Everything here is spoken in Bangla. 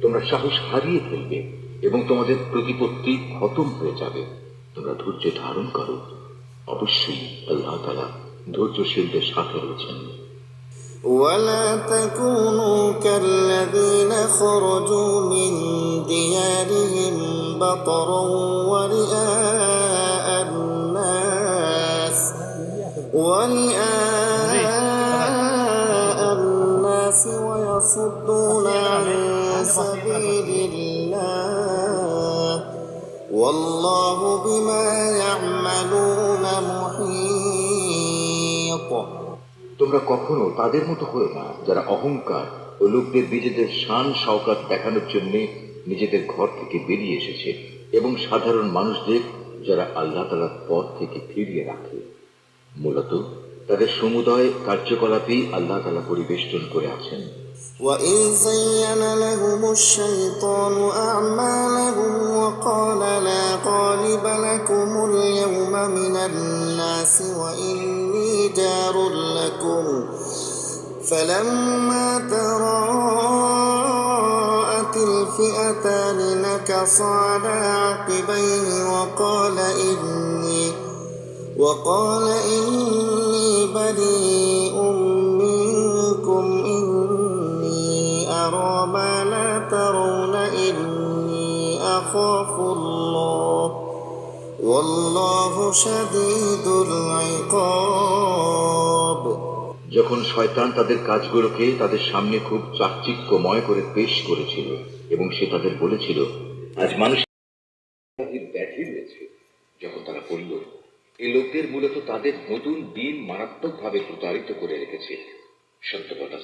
তোমরা সাহস হারিয়ে ফেলবে এবং তোমাদের প্রতিপত্তি খতম হয়ে যাবে। তোমরা ধৈর্য ধারণ করো, অবশ্যই আল্লাহ তাআলা ধৈর্যশীলদের সাথে রয়েছেন। ولا تكونوا كالذين خرجوا من ديارهم بطرا ورئاء الناس ويصدون عن سبيل الله والله بما يعملون محيط। তোমরা কখনো তাদের মতো হয়ে না যারা অহংকার ও লোকদের নিজেদের শান শওকত দেখানোর জন্য নিজেদের ঘর থেকে বেরিয়ে এসেছে এবং সাধারণ মানুষদের যারা আল্লাহ তাআলার পথ থেকে ফিরিয়ে রাখে। মূলত তাদের সমুদয় কার্যকলাপই আল্লাহ তাআলা পরিবেষ্টন করে আছেন। وَإِذْ زَيَّنَ لَهُمُ الشَّيْطَانُ أَعْمَالَهُمْ وَقَالَ لَا غَالِبَ لَكُمُ الْيَوْمَ مِنَ النَّاسِ وَإِنِّي جَارٌ لَكُمْ فَلَمَّا تَرَاءَتِ الْفِئَتَانِ نَكَصَ عَلَى عَقِبَيْهِ وقال إني بريء منكم إني أرى ما لا ترون إني أخاف الله والله شديد العقاب। যখন শয়তান তাদের কাজগুলোকে তাদের সামনে খুব চাকচিক্যময় করে পেশ করেছিল এবং সে তাদের বলেছিল, আজ মানুষ ব্যাধি রয়েছে, যখন তারা বলল, এই লোকদের মূলত তাদের নতুন দিন মারাত্মকভাবে প্রতারিত করে রেখেছে। সত্য কথা